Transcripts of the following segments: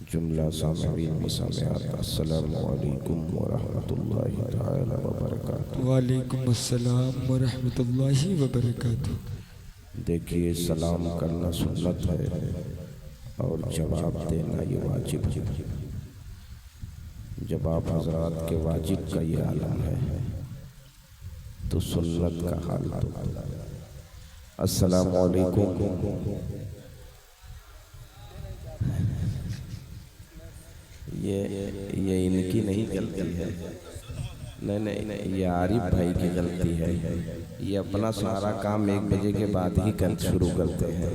जुमला सामईन मुसामिआत अस्सलामु अलैकुम व रहमतुल्लाहि तआला व बरकातुहू। वालेकुम अस्सलाम व रहमतुल्लाहि व बरकातुहू। देखिए, सलाम करना सुन्नत है और जवाब देना ये वाजिब है। जब आप हजरात के वाजिब का ये आलम है तो सुन्नत का हाल तो अस्सलामु अलैकुम। ये इनकी नहीं गलती है, नहीं, ये आरिफ भाई की गलती है। ये अपना सारा काम 1 बजे के बाद ही शुरू करते हैं।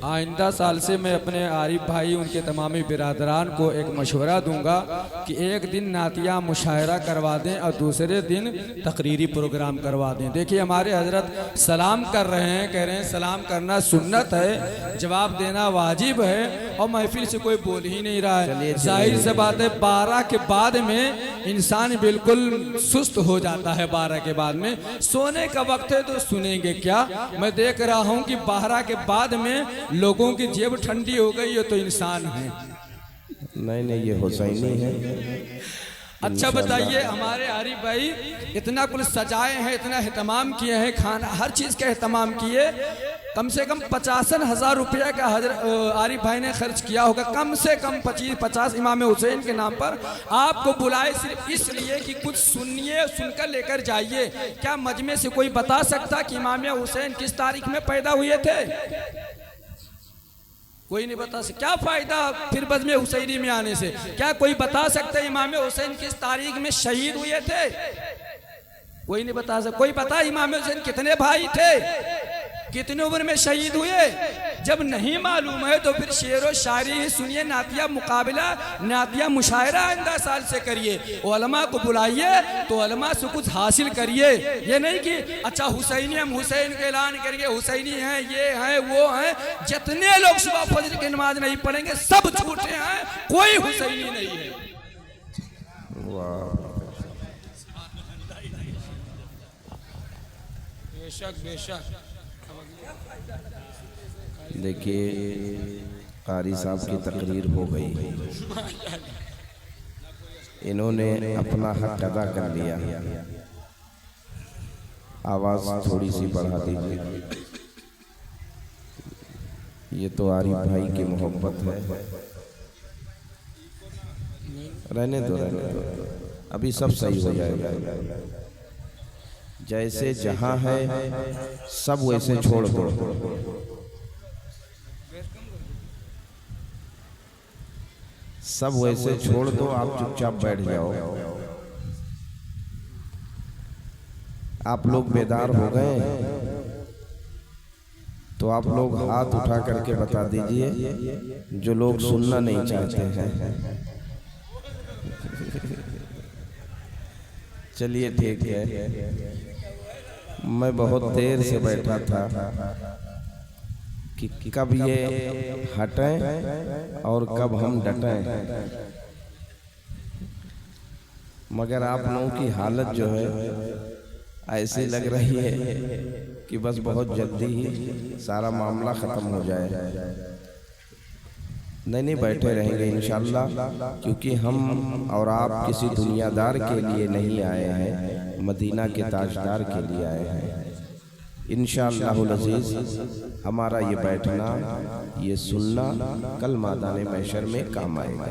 आइंदा साल से मैं अपने आरिफ भाई उनके तमामी बिरादरान को एक मशवरा दूंगा कि एक दिन नातिया मुशायरा करवा दें और दूसरे दिन तकरीरी प्रोग्राम करवा दें। देखिए, हमारे हजरत सलाम कर रहे हैं, कह रहे हैं सलाम करना सुन्नत है, जवाब देना वाजिब है और महफिल से कोई बोल ही नहीं रहा है। जाहिर से बात है, 12 के बाद में इंसान बिल्कुल सुस्त हो जाता है। 12 के बाद में सोने का वक्त है तो सुनेंगे क्या। मैं देख रहा हूँ कि 12 के बाद में लोगों की जेब ठंडी हो गई है तो इंसान है। नहीं, ये हुसैनी है। अच्छा बताइए, हमारे आरिफ भाई इतना कुछ सजाए हैं, इतना एहतमाम किए हैं, खाना हर चीज़ का एहतमाम किए। कम से कम 55,000 रुपये का आरिफ भाई ने खर्च किया होगा, कम से कम 50 इमाम हुसैन के नाम पर। आपको बुलाए सिर्फ इसलिए कि कुछ सुनिए, सुनकर लेकर जाइए। क्या मजमे से कोई बता सकता कि इमाम हुसैन किस तारीख में पैदा हुए थे? कोई नहीं बता सकता। क्या फायदा फिर बज़्म हुसैनी में आने से? क्या कोई बता सकता है इमाम हुसैन किस तारीख में शहीद हुए थे? कोई नहीं बता सकता। कोई पता इमाम हुसैन कितने भाई थे, कितने उम्र में शहीद हुए? जब नहीं मालूम है तो फिर शेर व शायरी ही सुनिए, नातिया मुकाबला, नातिया मुशायरा आइंदा साल से करिए। उलमा को बुलाइए तो उलमा से कुछ हासिल करिए। ये नहीं कि अच्छा हुसैनी, हम हुसैन का ऐलान करेंगे, हुसैनी हैं, ये हैं, वो हैं। जितने लोग सुबह फजर की नमाज नहीं पढ़ेंगे सब झूठे हैं, कोई हुसैनी नहीं है। बेशक बेशक। देखिए, कारी साहब की तकरीर हो गई, इन्होंने अपना हक अदा कर लिया। आवाज़ थोड़ी सी बढ़ा दीजिए। ये तो आरिफ भाई की मोहब्बत है। रहने दो, अभी सब सही हो जाएगा। जैसे जहां है सब वैसे छोड़ दो। सब वैसे छोड़ दो, आप चुपचाप बैठ जाओ। आप लोग बेदार हो गए तो आप लोग हाथ उठा करके बता दीजिए जो लोग सुनना नहीं चाहते हैं। चलिए ठीक है। मैं बहुत देर से बैठा था कि कब ये हटें और कब हम डटें, मगर आप लोगों की हालत जो है ऐसी लग रही है कि बस बहुत जल्दी ही सारा मामला ख़त्म हो जाए। नहीं, बैठे रहेंगे इंशाअल्लाह, क्योंकि हम और आप किसी दुनियादार के लिए नहीं आए हैं, मदीना के ताजदार के लिए आए हैं। इंशाअल्लाहुल अज़ीज़ हमारा ये बैठना, ये सुनना कल मैदान महशर में काम आएगा।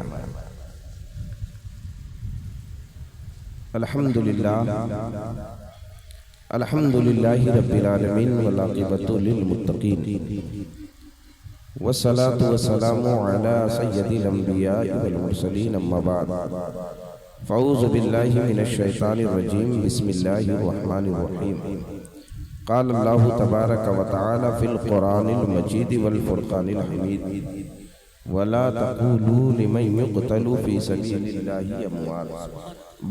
अल्हम्दुलिल्लाहि रब्बिल आलमीन वल आक़िबतु लिल मुत्तक़ीन वस्सलातु वस्सलामु अला सय्यदिल अंबिया वल मुरसलीन अम्मा बाद। फ़ऊज़ु बिल्लाहि मिनश शैतानिर रजीम, बिस्मिल्लाहिर रहमानिर रहीम। क़ाल अल्लाहु तबारक व तआला फ़िल क़ुरानिल मजीद वल फ़ुरक़ानिल हमीद, वला तक़ूलू लिमन युक़तलू फ़ी सबीलिल्लाहि अमवात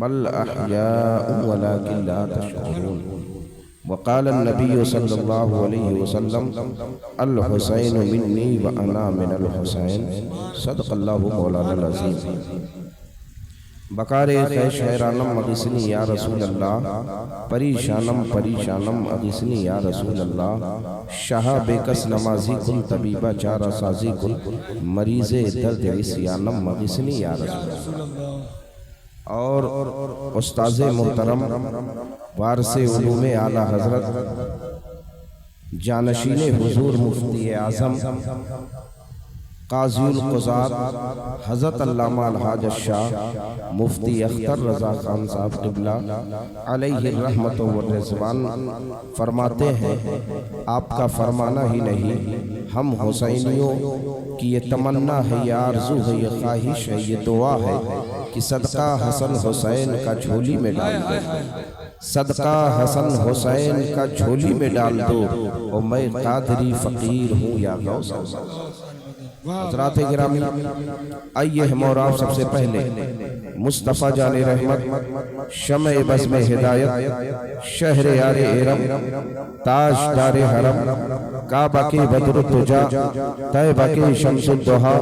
बल अहयाउ वलाकिन ला तशऊरून। वक़ाल नबी सल्लल्लाहु अलैहि वसल्लम अल हुसैन मिन्नी व अना मिनल हुसैन, सदक़ल्लाहु मौलाना अज़ीम। बकारे खैश हैरानम अगिसनी या रसूल अल्लाह, परीशानम परीशानम अगिसनी या रसूल अल्लाह, शाह बेकस नमाजी कुल तबीबा चारा साजी कुल, मरीज़े दर्द इस्यानम अगिसनी या रसूल अल्लाह। और उस्ताज़े मोहतरम वारिसे उलूमे आला हज़रत जानशीने हुजूर मुफ्ती आज़म काज़ीउल क़ुज़ात हज़रत अल्लामा अलहाज शाह मुफ्ती अख्तर रज़ा खान साहब क़िबला अलैहि रहमत व रिज़वान फरमाते हैं, आपका फरमाना ही नहीं, हम हुसैनियों की ये तमन्ना है, ये आरज़ू है, ये ख्वाहिश है, ये दुआ है कि सदका हसन हुसैन का झोली में डाल दो, सदका हसन हुसैन का झोली में डाल दो, और मैं कादरी फ़कीर हूँ या गौस। हज़रात गिरामी, आइए हम और आप सबसे पहले मुस्तफ़ा जाने रहमत, शम्ए बज़्म हिदायत, शहर यारे इरम, ताज दारे हरम, काबा के बद्र तुजा, तैबा के शम्सुद दुहा,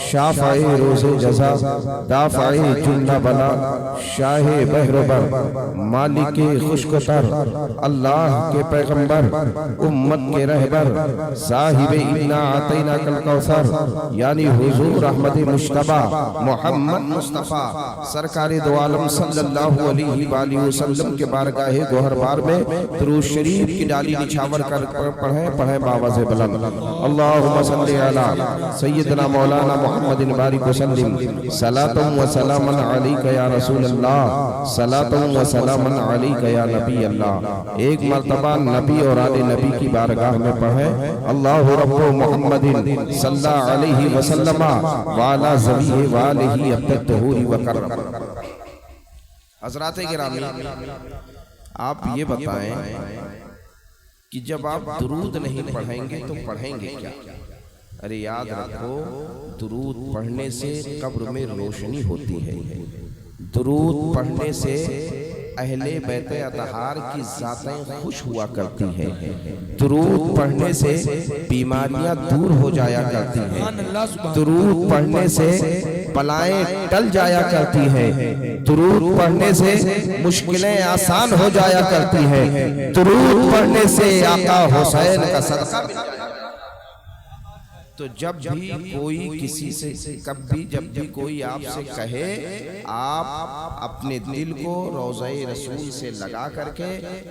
शाफ़ाए रोज़े जज़ा, दाफ़ाए जुन्ना बला, शाहे बहरबर, मालिके खुशकतर, अल्लाह के पैगंबर, उम्मत के रहबर, साहिबे इन्ना आतैना कल कौसर, यानी हुजूर अहमद मुश्तबा मोहम्मद मुस्तफ़ा सरकारे दो आलम सल्लल्लाहु अलैहि वसल्लम के बारगाहे गोहरबार में दुरूद शरीफ की डाली निछावर कर पढ़ें बावाज़े बुलंद, अल्लाहुम्मा सल्लि अला सय्यदना मौलाना मुहम्मदिन बारिक वसल्लिम, सलातुम व सलामन अलैका या रसूल अल्लाह, सलातुम व सलामन अलैका या नबी अल्लाह। एक मर्तबा नबी और आले नबी की बारगाह में पढ़ें, अल्लाहु रब्बु मुहम्मदिन सल्लल्लाहु अलैहि वसल्लम वाला ज़बीह वालिही अब्दतहूरी वकरम। हज़रात गिरामी, आप ये बताएं कि जब आप दुरूद नहीं पढ़ेंगे तो पढ़ेंगे क्या? अरे याद रखो, दुरूद पढ़ने से कब्र में रोशनी होती है, दुरूद पढ़ने से अहले बैत अतहार की ज़ातें खुश हुआ करती हैं, दुरूद पढ़ने से बीमारियां दूर हो जाया करती हैं, दुरूद पढ़ने से बलाएं टल जाया करती हैं, दुरूद पढ़ने से मुश्किलें आसान हो जाया करती हैं, दुरूद पढ़ने से आका हुसैन का सदका मिल जाता है। तो जब भी कोई किसी से कभी जब भी कोई आपसे कहे, आप अपने दिल को रोज़े रसूल से लगा करके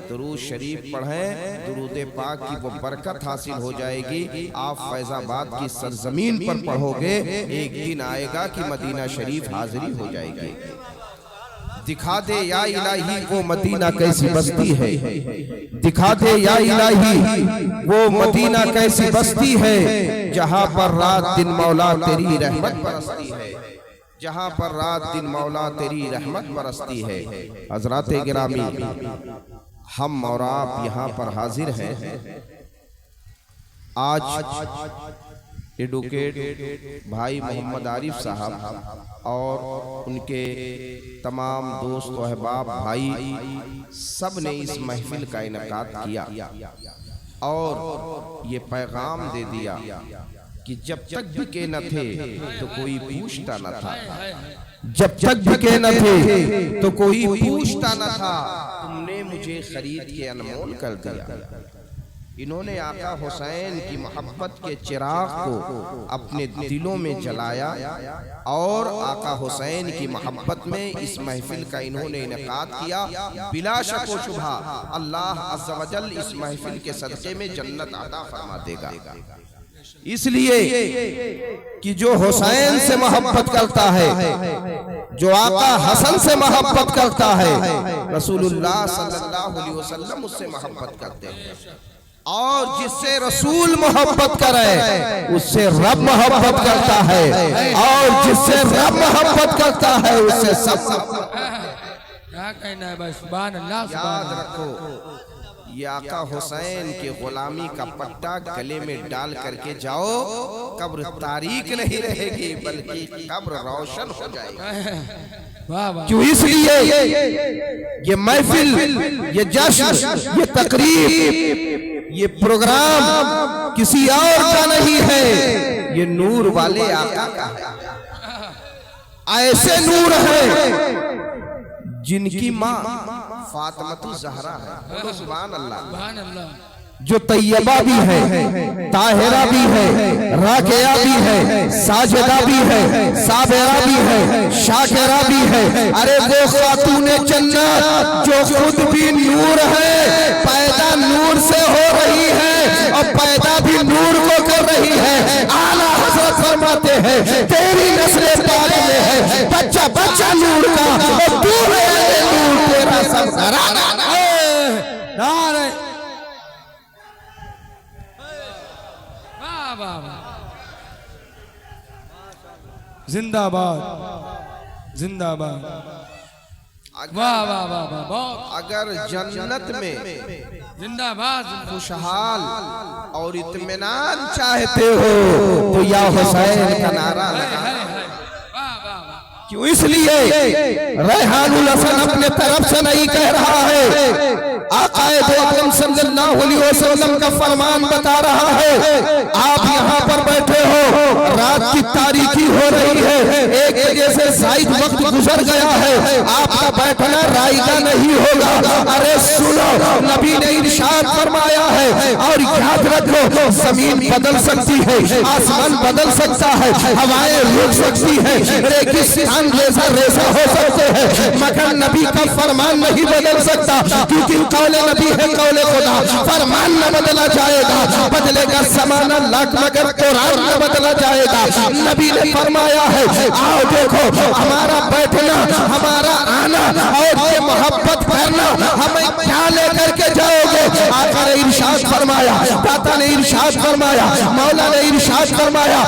दुरूद शरीफ पढ़ें, दुरूद पाक की वो बरकत हासिल हो जाएगी। आप फैज़ाबाद की सरजमीन पर पढ़ोगे, एक दिन आएगा कि मदीना शरीफ हाजिरी हो जाएगी। दिखा दे या इलाही वो मदीना कैसी बस्ती है, दिखा दे या इलाही वो मदीना कैसी बस्ती है, जहाँ पर रात दिन मौला तेरी रहमत बरसती है, जहाँ पर रात दिन मौला तेरी रहमत बरसती है। हज़रात गिरामी, हम और आप यहाँ पर हाजिर हैं आज एडवोकेट भाई मोहम्मद आरिफ साहब और उनके तमाम दोस्त अहबाब भाई सब ने इस महफिल का इनेकाद किया और ये पैगाम दे दिया कि जब तक बिके न थे तो कोई पूछता न था, जब तक बिके न थे तो कोई पूछता न था, तुमने मुझे खरीद के अनमोल कर दिया। इन्होंने आका हुसैन की मोहब्बत के चिराग को अपने दिलों में जलाया और आका हुसैन की मोहब्बत में इस महफिल का इन्होंने इनेकाद किया। बिला शक व शुबहा अल्लाह अज़्ज़ा व जल इस महफिल के सदक़े में जन्नत अता फरमा देगा, इसलिए कि जो हुसैन से मोहब्बत करता है, जो आका हसन से मोहब्बत करता है, रसूलुल्लाह सल्लल्लाहु अलैहि वसल्लम उससे मोहब्बत करते हैं, और जिससे रसूल मोहब्बत करे उससे रब मोहब्बत करता है, और जिससे रब मोहब्बत करता है उससे सब। क्या कहना है भाई? सुभान अल्लाह। याद रखो, ये आका हुसैन के गुलामी का पट्टा गले में डाल करके जाओ, कब्र तारीक नहीं रहेगी बल्कि कब्र रोशन हो जाएगी। क्यों? इसलिए ये महफिल, ये जश्न, ये तकरीब, ये प्रोग्राम किसी और का नहीं है, ये नूर वाले आका का है। ऐसे नूर हैं जिनकी माँ फातिमा ज़हरा है। बोलो सुभान अल्लाह। सुभान अल्लाह। जो तैयबा भी है, ताहिरा भी है, राकिया भी है, साजिदा भी है, साबिरा भी है, शाकिरा भी है। अरे वो खातूने जन्नत जो खुद भी नूर है, पैदा नूर से हो रही है और पैदा भी नूर को कर रही है। आला हज़रत फरमाते हैं तेरी नस्ल पाक में है बच्चा बच्चा नूर का और तू है नूर तेरा सब घराना। जिंदाबाद जिंदाबाद। वाह वाह वाह वाह। अगर जन्नत में जिंदाबाद खुशहाल और इत्मीनान चाहते हो तो या हुसैन का नारा लगा। क्यों? इसलिए रेहानुल हसन अपने तरफ से नहीं कह रहा है, आकाए दो आलम सल्लल्लाहु अलैहि वसल्लम का फरमान बता रहा है। आप यहाँ पर बैठे हो, रात की तारीकी हो रही है, 1 बजे से ज़ायद वक्त गुजर गया है, आपका बैठना रायगा नहीं होगा। अरे सुनो, नबी ने इरशाद फरमाया है और याद रखो जमीन बदल सकती है, आसमान बदल सकता है, हवाएं रुक सकती है, रेगिस्तान रेजा रेजा हो सकते हैं, मगर नबी का फरमान नहीं बदल सकता। क्योंकि कौले नबी है कौले खुदा, फरमान न बदला जाएगा, बदलेगा ज़माना लाख मगर कुरान न बदला जाएगा। नबी ने फरमाया है आओ देखो हमारा बैठना, हमारा आना और ये मोहब्बत करना हमें क्या लेकर के जाओगे। आका ने इरशाद फरमाया, दाता ने इरशाद फरमाया, मौला ने इरशाद फरमाया,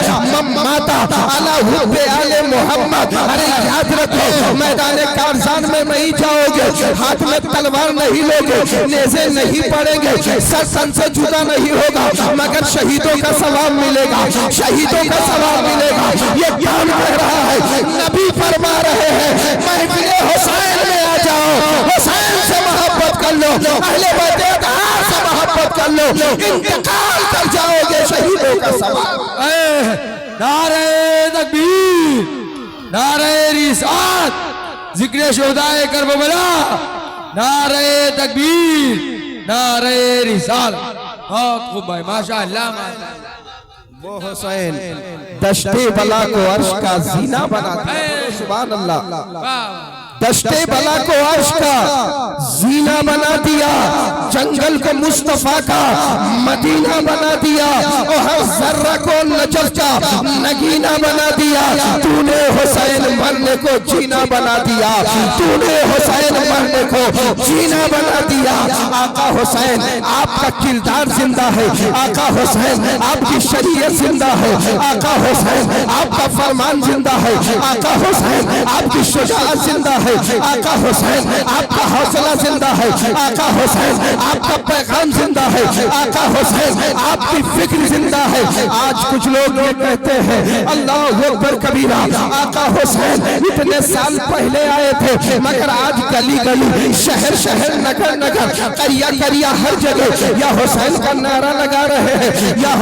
माता अला हुब्बे आले मोहम्मद। अरे याद रखो मैदान कारजान में नहीं जाओगे, हाथ में तलवार नहीं लोगे, नेज़े नहीं पड़ेंगे, सर सन से जुदा नहीं होगा, मगर शहीदों का सवाब मिलेगा, शहीदों का सवाब मिलेगा। ये कौन कह रहा है? नबी फरमा रहे हैं महफिले हुसैन में आ जाओ, हुसैन से मोहब्बत कर लो, अहले बैत अतहार से मोहब्बत कर लो, इंतकाल कर जाओगे शहीदों का सवाब। नारे तकबीर, नारे रिसात, जिक्र शुहदाए करबला, नारे तकबीर, नारे रिसालत। बहुत खूब भाई, माशाअल्लाह माशाअल्लाह। वो हुसैन दश्ते बला को अर्श का जीना बनाता है। सुभान अल्लाह। दश्ते बला को अर्श का जीना बना दिया, जंगल को मुस्तफा का मदीना बना दिया और हर जर्रा को नजफ का नगीना बना दिया। तूने हुसैन मरने को जीना बना दिया, तूने हुसैन मरने को जीना बना दिया। आका हुसैन आपका किरदार जिंदा है, आका हुसैन आपकी शरीयत जिंदा है, आका हुसैन आपका फरमान जिंदा है, आका हुसैन आपकी शुजाअत जिंदा है, आका हुसैन आपका हौसला जिंदा है, आका हुसैन आपका पैगाम जिंदा है, आका हुसैन आपकी फिक्र जिंदा है। आज कुछ लोग ये कहते हैं अल्लाह अकबर कबीरा, आका हुसैन इतने साल पहले आए थे, मगर आज गली गली शहर शहर नगर नगर करिया करिया हर जगह या हुसैन का नारा लगा रहे हैं, या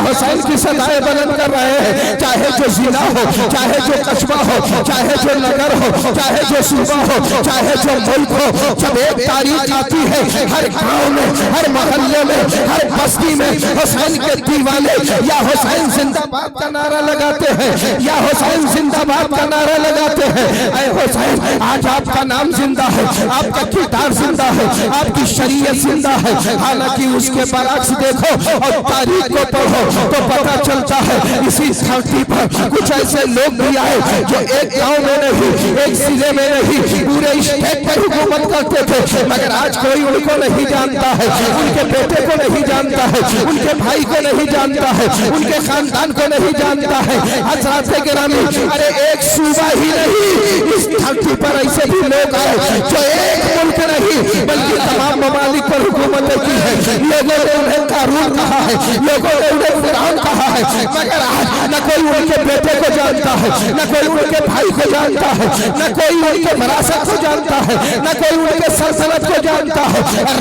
हुसैन की सदाएं बुलंद कर रहे हैं। चाहे जो जिला हो, चाहे जो कस्बा हो, चाहे जो नगर हो, चाहे जो सूबा हो, चाहे जो मुल्क हो, जब एक तारीख आती है हर गांव में, हर मोहल्ले में, हर बस्ती में हुसैन के दीवाने या हुसैन जिंदाबाद का नारा लगाते हैं, या हुसैन जिंदाबाद का नारा लगाते हैं। ऐ हुसैन आज आपका नाम जिंदा है, आपका किरदार जिंदा है, आपकी शरीयत जिंदा है। हालांकि उसके बरअक्स देखो और तारीख को पढ़ो तो पता चलता है इसी धरती पर कुछ ऐसे लोग भी आए जो एक गांव में नहीं, एक जिले में नहीं, पूरे स्टेट पर हुकूमत करते थे, मगर आज कोई उनको नहीं जानता है, उनके बेटे को नहीं जानता है, उनके भाई को नहीं जानता है, उनके खानदान को नहीं जानता है। हज़रात गिरामी, अरे एक सूबा ही नहीं, इस धरती पर ऐसे भी लोग आए जो एक मुल्क नहीं बल्कि तमाम ममालिक पर हुकूमत की है। लोगों ने उन्हें कारून कहा है, लोगों ने उन्हें फिरौन कहा है, मगर आज न कोई उनके बेटे को जानता है, न कोई उनके भाई को जानता है, न कोई उनके विरासत को जानता है, न कोई उनके सल्तनत को जानता है।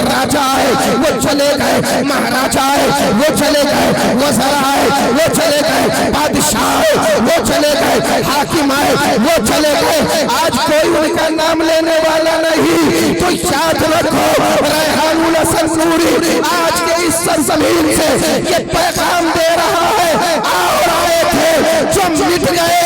राजा आए वो चले गए, महाराजा आए वो चले गए, वज़रा आए वो चले गए, बादशाह आए वो चले गए, हाकिम आए वो चले रखो, रेहानुल हसन नूरी आज के इस सरजमीन से ये पैगाम दे रहा है, और आए थे जो मिट गए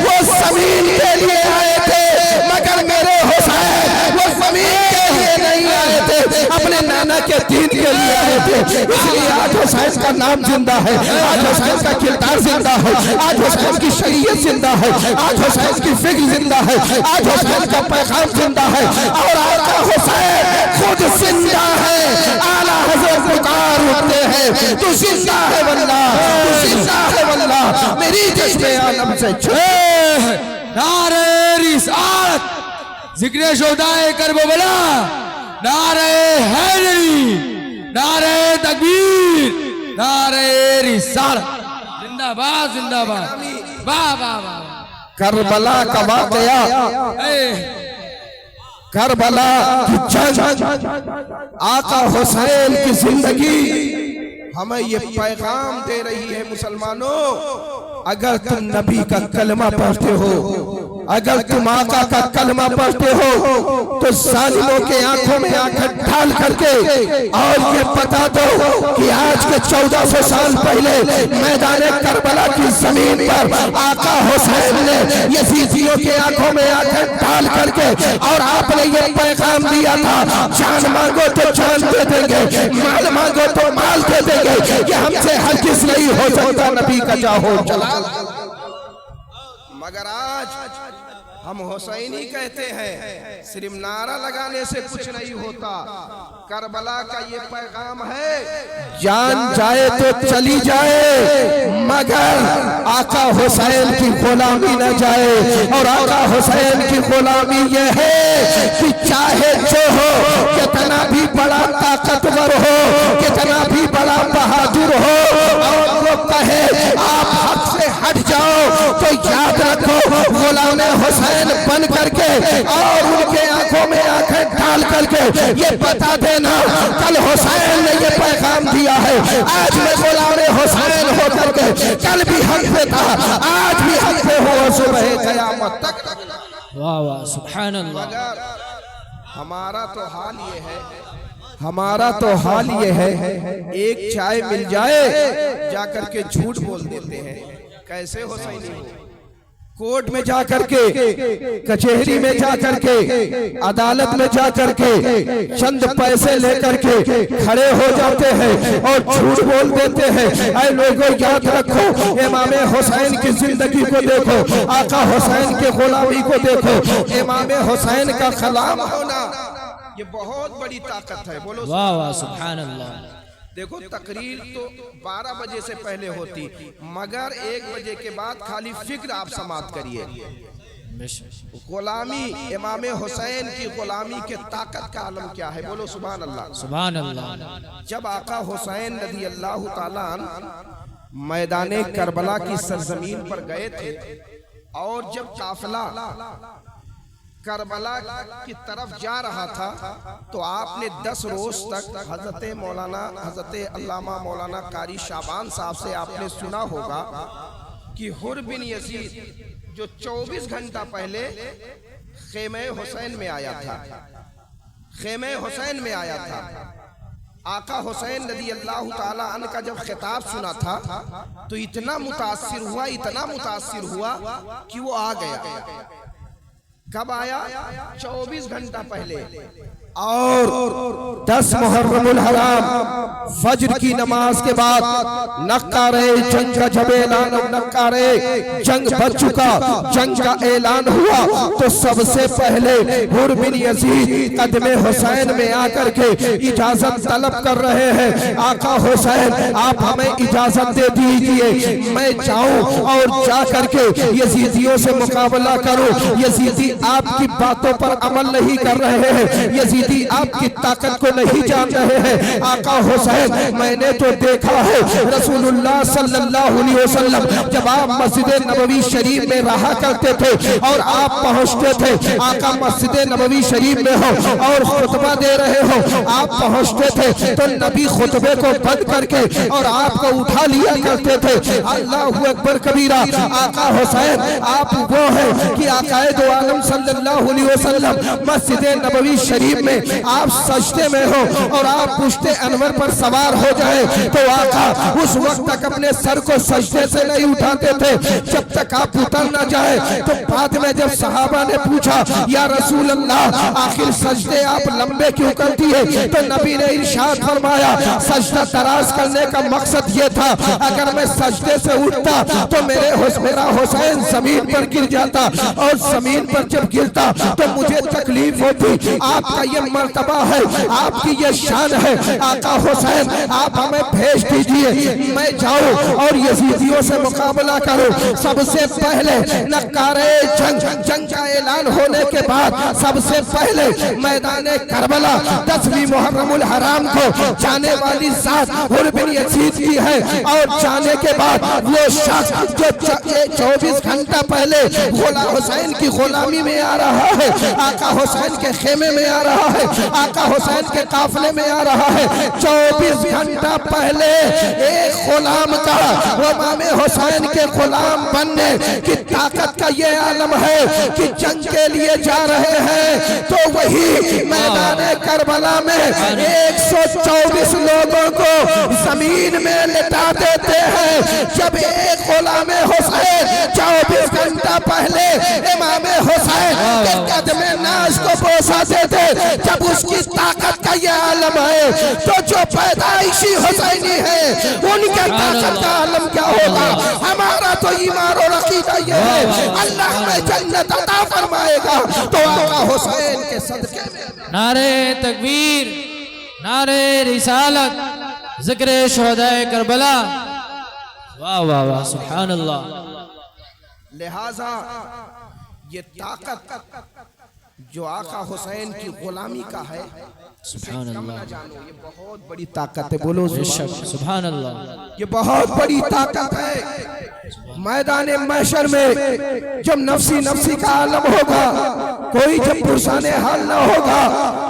वो जमीन के लिए आए थे, मगर मेरे हुसैन वो जमीन के लिए नहीं आए थे, अपने नाना के दीन के लिए आए थे। इसलिए आज हुसैन का नाम जिंदा है, आज हुसैन का किरदार जिंदा है, आज हुसैन की शरीयत जिंदा है, आज हुसैन की फिक्र जिंदा है, आज हुसैन का पैगाम जिंदा है, और आका हुसैन खुद जिंदा है। आला हज़रत पुकार उठते हैं, तू जिंदा है वल्लाह, तू जिंदा है वल्लाह, मेरी जश्न आलम से नारे रिसालत, जिक्र शोहदाए करबला, नारे हैदरी, नारे तकबीर, नारे रिसालत, जिंदाबाद जिंदाबाद, वाह वाह वाह। करबला का वाक़या, करबला की जंग, आका हुसैन की जिंदगी हमें ये पैगाम दे रही है, मुसलमानों अगर तुम नबी का कलमा पढ़ते हो, अगर तुम आका का कलमा पढ़ते हो, तो जालिमों के आंखों में आंखें डाल करके और ये बता दो कि आज के 1400 साल पहले मैदान करबला की जमीन पर आका हुसैन ने यजीदियों के आंखों में आंखें डाल करके और आपने ये पैगाम दिया था, जान मांगो तो जान दे देंगे, माल मांगो तो माल दे देंगे, ये हमसे हर किस नहीं हो सकता नबी का जाहो चला। मगर आज हम हुसैनी कहते हैं, सिर्फ नारा लगाने से कुछ नहीं होता। करबला का ये पैगाम है, जान जाए तो चली जाए मगर आका हुसैन की गुलामी न जाए। और आका हुसैन की गुलामी ये है कि चाहे जो हो, कितना भी बड़ा ताकतवर हो, कितना भी बड़ा बहादुर हो, और वो कहे आप हक से हट जाओ, तो याद रखो गुलाम हुसैन बन करके और उनके आंखों में आंखें डाल करके ये बता देना, कल हुसैन ने ये पैगाम दिया है, आज मैं गुलाम हुसैन हो करके कल भी हक पे था, आज भी हक पे हो, सुबह क़यामत तक। वाह वाह सुभान अल्लाह। मगर हमारा तो हाल ये है, हमारा तो हाल ये है, एक चाय मिल जाए जाकर के झूठ बोल देते हैं। कैसे हुसैनी हो, कोर्ट में जाकर के, कचहरी में जाकर के, अदालत में जाकर के चंद पैसे लेकर के खड़े हो जाते हैं और झूठ बोल देते हैं। ऐ लोगों याद रखो, इमाम हुसैन की जिंदगी को देखो, आका हुसैन के गुलामी को देखो, इमाम हुसैन का खलाम होना ये बहुत बड़ी ताकत है। बोलो वाह वाह सुभान अल्लाह। देखो तकरीर तो 12 बजे से पहले होती, मगर 1 बजे के बाद खाली फिक्र आप समाप्त करिए। गुलामी, इमाम हुसैन की गुलामी के ताकत का आलम क्या है, बोलो सुभान अल्लाह सुभान अल्लाह। जब आका हुसैन रज़ी अल्लाह ताला अन्हु मैदाने करबला की सरजमीन पर गए थे, और जब काफिला करबला की तरफ जा रहा था, तो आपने 10 रोज तक हजरत मौलाना, हजरत अल्लामा मौलाना कारी शाबान साहब से आपने सुना होगा कि हुर बिन यजीद जो 24 घंटा पहले खेमे हुसैन में आया था, खेमे हुसैन में आया था। आका हुसैन रज़ी अल्लाह ताला अन्हु का जब खिताब सुना था तो इतना मुतासिर हुआ, इतना मुतासिर हुआ कि वो आ गया। कब आया? 24 घंटा पहले। और 10 मुहर्रमुल हराम फज्र की नमाज के बाद नक्कारे जंग का जब ऐलान, नक्कारे जंग बच चुका, जंग का ऐलान हुआ, तो सबसे पहले हुर बिन यजीद कदमे हुसैन में आकर के इजाजत तलब कर रहे हैं, आका हुसैन आप हमें इजाजत दे दीजिए, मैं जाऊं और जा करके यजीदियों से मुकाबला करूं। यजीदी आपकी बातों पर अमल नहीं कर रहे हैं, यजीदी आपकी ताकत को नहीं जान रहे हैं। आका हुसैन मैंने तो देखा है रसूलुल्लाह सल्लल्लाहु अलैहि वसल्लम जब आप मस्जिद नबवी शरीफ में रहा करते थे और आप पहुंचते थे, आका मस्जिद नबवी शरीफ में हो और खुतबा दे रहे हो, आप पहुंचते थे तो नबी खुतबे को बंद करके और आपको उठा लिया करते थे। अल्लाहु अकबर कबीरा। आका हुसैन आप वो है कि आकाए दो आलम सल्लल्लाहु अलैहि वसल्लम मस्जिद नबवी शरीफ में में आप सजदे में हो और आप पुश्ते अनवर पर सवार हो जाए तो आका उस वक्त तक अपने सर को सजदे से नहीं उठाते थे जब तक आप उतर न जाए। तो बाद में जब सहाबा ने पूछा या रसूल अल्लाह आखिर सजदे आप लंबे क्यों करती है, तो नबी ने इरशाद फरमाया सजदा दराज करने का मकसद ये था अगर मैं सजदे से उठता तो मेरा हुसैन जमीन पर गिर जाता और जमीन पर जब गिरता तो मुझे तकलीफ होती। आपका ये मर्तबा है, आपकी ये शान है आका हुसैन, आप हमें भेज दीजिए, मैं जाऊं और यजीदियों से मुकाबला करूं। सबसे पहले नकारे जंग का ऐलान होने के बाद सबसे पहले मैदान करबला 10वीं मुहर्रमुल हराम को जाने वाली जात हुर बिन यजीद की है और जाने के बाद वो शख्स जो 24 घंटा पहले गोला हुसैन की गुलामी में आ रहा है, आका हुसैन के खेमे में आ रहा है, आका हुसैन के काफले में आ रहा है, 24 घंटा पहले एक गुलाम का वो इमाम हुसैन के गुलाम बनने की ताकत का ये आलम है कि जंग के लिए जा रहे हैं तो वही मैदान करबला में 124 लोगों को जमीन में लिटा देते हैं। जब एक गुलाम हुसैन 24 घंटा पहले इमाम हुसैन के कदम नाज को बोसा देते, जब उसकी ताकत का ये आलम है तो जो पैदाइशी हुसैनी है उनके ताकत का आलम क्या होगा। हमारा तो ईमान और अकीदा ये है अल्लाह में जन्नत अता फरमाएगा तो आका हुसैन के सदके में। नारे तकबीर, नारे रिसालत, जिक्र शुहदाए करबला। वाह वाह वाह, सुभान अल्लाह। लिहाजा ये ताकत जो आका हुसैन की गुलामी का है सुभान अल्लाह, जानो ये बहुत बड़ी ताकत है। बोलो सुभान अल्लाह, ये बहुत बड़ी ताकत है। मैदान महशर में जब नफसी नफसी का आलम होगा, कोई जब पुरसाने हाल ना होगा,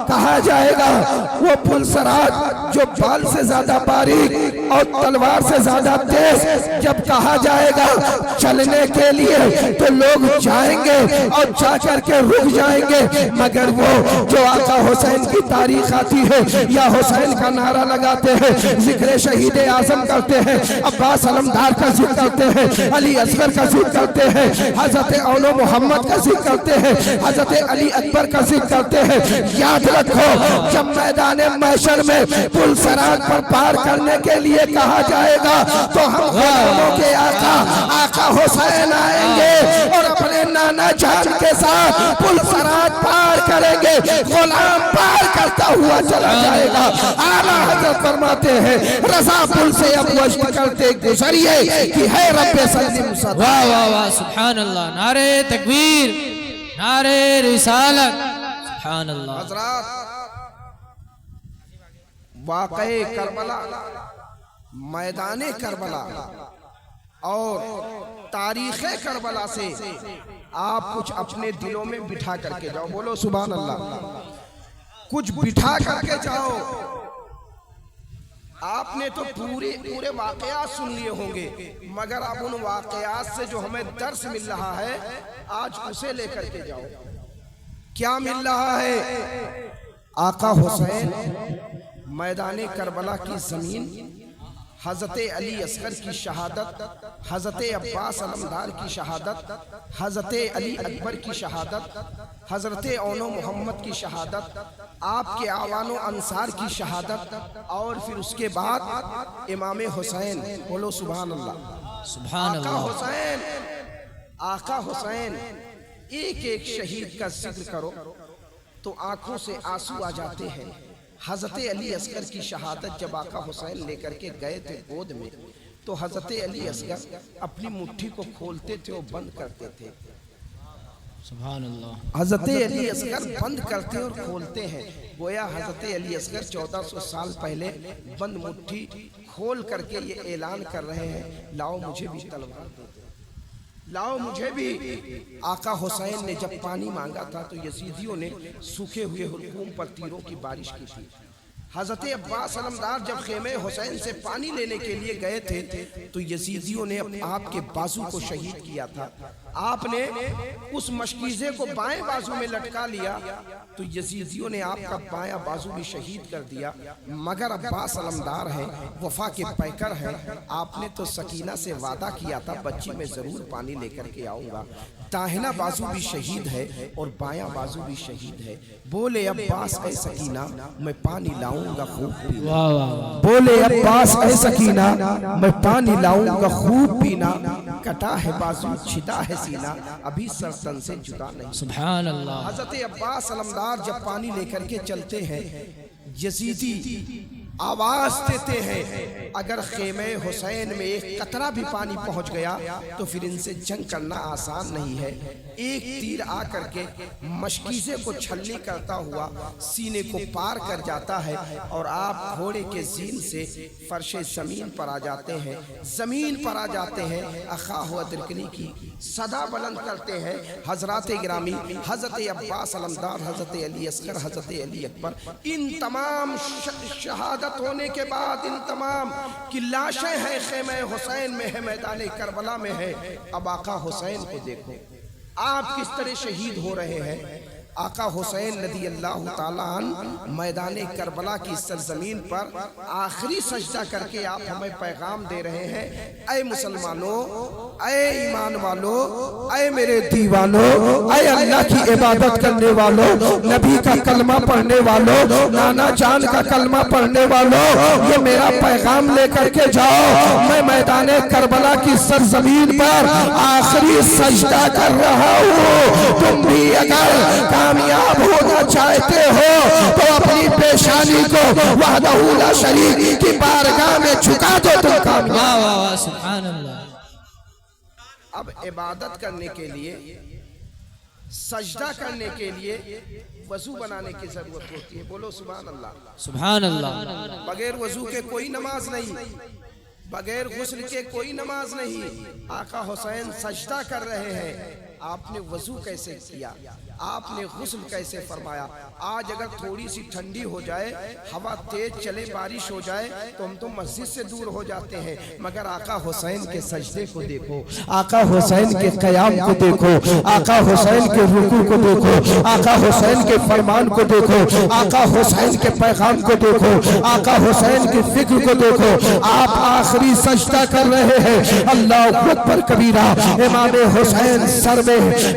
कहा जाएगा वो पुलसराज जो बाल से ज्यादा बारीक और तलवार से ज्यादा तेज जब कहा जाएगा चलने के लिए तो लोग जाएंगे और जाकर के रुक जाएंगे, मगर वो जो आका हुसैन की तारीख आती है या हुसैन का नारा लगाते हैं, जिक्र शहीद आजम करते हैं, अब्बास अलमदार का जिक्र करते हैं, अली असगर का जिक्र करते हैं, हजरत औलो मोहम्मद का जिक्र करते हैं, हजरत अली अकबर का जिक्र करते हैं। याद रखो जब मैदान महशर में पुल सराज पर पार करने के लिए कहा जाएगा तो हम गुलामों के आका हुसैन आएंगे और अपने नाना जान के साथ पुल सराज पार करेंगे, गुलाम पार करता हुआ चला जाएगा। आला हजरत फरमाते हैं रजा पुल से अब वश्त करते गुजरिए कि है रब्बे सल्लिम सदा। वाह वाह वाह, सुभान अल्लाह। नारे तकबीर, नारे रिसालत, सुभान अल्लाह। हजरात वाक़ए करबला, मैदाने करबला और तारीख़े करबला से आप कुछ अपने दिलों में बिठा करके जाओ। बोलो सुभान अल्लाह। कुछ बिठा करके जाओ। आपने तो पूरे वाक़यात सुन लिए होंगे, मगर अब उन वाक़यात से जो हमें दर्स मिल रहा है आज उसे लेकर के जाओ। क्या मिल रहा है? आका हुसैन मैदान करबला की ज़मीन, हज़रत अली असगर की शहादत, हज़रत अब्बास अलमदार की शहादत, हज़रत अली अकबर की शहादत, हज़रत औनो मोहम्मद की शहादत, आपके आवानो अंसार की शहादत और फिर उसके बाद इमाम हुसैन। बोलो सुभान अल्लाह। सुभान आका अल्लाह। हुसैन, आका हुसैन, एक एक शहीद का जिक्र करो तो आंखों से आंसू आ जाते हैं। हज़रत अली असगर की शहादत जब आका हुसैन लेकर के गए थे गोद में, तो हज़रत अली असगर अपनी मुट्ठी को खोलते थे और बंद करते थे। सुभान अल्लाह। हज़रत अली असगर बंद करते और खोलते हैं, गोया हज़रत अली असगर 1400 साल पहले बंद मुट्ठी खोल करके ये ऐलान कर रहे हैं, लाओ मुझे भी तलवार दो, लाओ मुझे भी। आका हुसैन ने जब पानी मांगा था तो यजीदियों ने सूखे हुए हुलकूम पर तीरों की बारिश की थी। हजरत अब्बास अलमदार जब खेमे हुसैन से पानी लेने के लिए गए थे तो यजीदियों ने आपके बाजू को शहीद किया था। आपने उस मशकीज़े को बाएं बाजू में लटका लिया तो यजीदियों ने आपका बायां बाजू भी शहीद कर दिया। मगर अब्बास अलमदार है, वफा के पैकर है, आपने तो सकीना से वादा किया था बच्ची मैं जरूर पानी लेकर के आऊंगा। दाहिना बाजू भी शहीद है और बायां बाजू भी शहीद है। बोले अब्बास ऐ सकीना मैं पानी लाऊंगा खूब पीना। बोले अब्बास ऐ सकीना मैं पानी लाऊंगा खूब पीना। कटा है बाजू छिदा है सीना अभी सरतन से जुदा नहीं। सुभान अल्लाह। हजरत अब्बास अलमदार जब पानी लेकर के चलते हैं यजीदी आवाज देते हैं अगर खेमे हुसैन में एक कतरा भी पानी पहुंच गया तो फिर इनसे जंग करना आसान नहीं है। एक तीर आकर के मशकीज़े को छलनी करता हुआ सीने को पार कर जाता है और आप घोड़े के जीन से फर्शे जमीन पर आ जाते हैं। जमीन पर आ जाते हैं अखा हुआ दिरकनी की सदा बुलंद करते हैं। हजरत गिरामी हजरत अब्बास अलमदार, हजरत अली असगर, हजरत अली अकबर, इन तमाम शहादत होने के बाद इन तमाम की लाशें हैं खेमे हुसैन में है, मैदान करबला में है। अब आका हुसैन को देखो आप किस तरह शहीद हो रहे हैं। आका हुसैन रज़ी अल्लाह ताला अन्हु मैदान करबला की सरजमीन पर आखिरी सजदा करके आप हमें पैगाम दे रहे हैं, ऐ मुसलमानों, ऐ ईमान वालों, ऐ मेरे दीवानों, ऐ अल्लाह की इबादत करने वालों, नबी का कलमा पढ़ने वालों, नाना जान का कलमा पढ़ने वालों, ये मेरा पैगाम लेकर के जाओ। मैं मैदान करबला की सरजमीन पर आखिरी सजदा कर रहा हूँ। तुम भी अगर कामयाब होना चाहते हो तो अपनी पेशानी को वहदहू ला शरीक की बारगाह में झुका दो, तुम कामयाब। सुभान अल्लाह। अब इबादत करने के लिए, सजदा करने के लिए वजू बनाने की जरूरत होती है। बोलो सुभान अल्लाह। सुभान अल्लाह। बगैर वजू के कोई नमाज नहीं, बगैर गुस्ल के कोई नमाज नहीं। आका हुसैन सजदा कर रहे हैं, आपने वजू कैसे किया, आपने गुस्ल कैसे फरमाया। आज अगर थोड़ी सी ठंडी हो जाए, हवा तेज चले, बारिश हो जाए तो हम तो मस्जिद से दूर हो जाते हैं, मगर आका हुसैन के सजदे को देखो, आका हुसैन के क़याम को देखो, आका हुसैन के रुकू को देखो, आका हुसैन के फरमान को देखो, आका हुसैन के पैगाम को देखो, आका हुसैन की फिक्र को देखो। आप आखिरी सजदा कर रहे हैं। अल्लाह अकबर कबीरा। इमाम हुसैन सर में,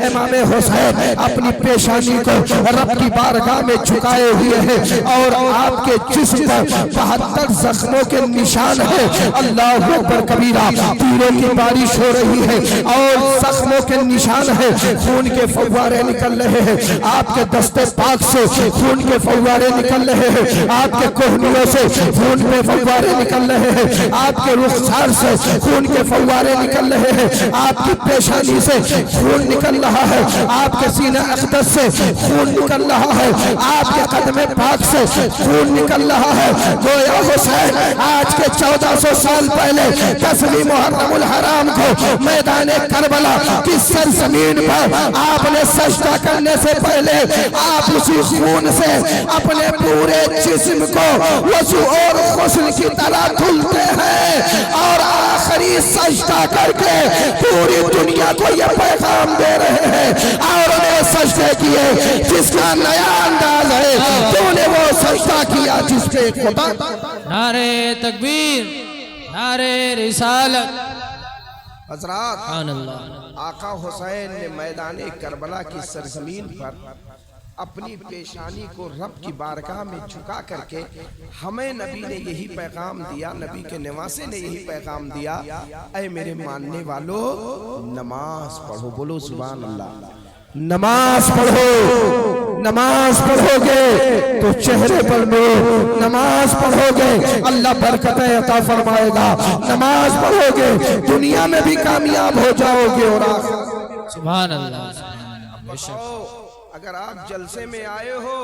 इमाम हुसैन अपनी पेशानी को रब की बारगाह में झुकाए हुए हैं और आपके जिस्म पर 72 जख्मों के निशान हैं। अल्लाह अकबर कबीरा। तीरों की बारिश हो रही है और जख्मों के निशान हैं, खून के फव्वारे निकल रहे हैं। आपके दस्ते पाक से खून के फव्वारे निकल रहे हैं, आपके कोहनियों से खून के फव्वारे निकल रहे हैं, आपके रुखसार से खून के फव्वारे निकल रहे हैं, आपकी पेशानी से खून निकल रहा है, आपके सीने अक़दस से खून निकल रहा है, आपके कदम पाक से खून निकल रहा है। गोया हुसैन आज के 1400 साल पहले 10वीं मुहर्रमुल हराम को मैदान करबला की सरजमीन पर आपने सजदा करने से पहले आप उसी खून से अपने पूरे जिस्म को वज़ू और गुस्ल की तरह धुलते हैं और आखिरी सजदा करके पूरी दुनिया को ये पैगाम दे रहे हैं और उन्हें सजदे किए जिसका नया अंदाज है, तूने वो सजदा किया जिसके खुदा। नारे तकबीर, नारे रिसालत। हज़रात, अल्लाह। आका हुसैन ने मैदान करबला की सरजमीन पर अपनी पेशानी को रब की बारगाह में झुका करके हमें नबी ने यही पैगाम दिया, नबी के निवासे ने यही पैगाम दिया, ऐ मेरे मानने वालों नमाज पढ़ो। बोलो सुभान अल्लाह। नमाज पढ़ो, नमाज पढ़ोगे तो चेहरे पर नूर, नमाज पढ़ोगे अल्लाह बरकतें अता फरमाएगा, नमाज पढ़ोगे दुनिया में भी कामयाब हो जाओगे और सुभान अल्लाह। अगर आप जलसे में आए हो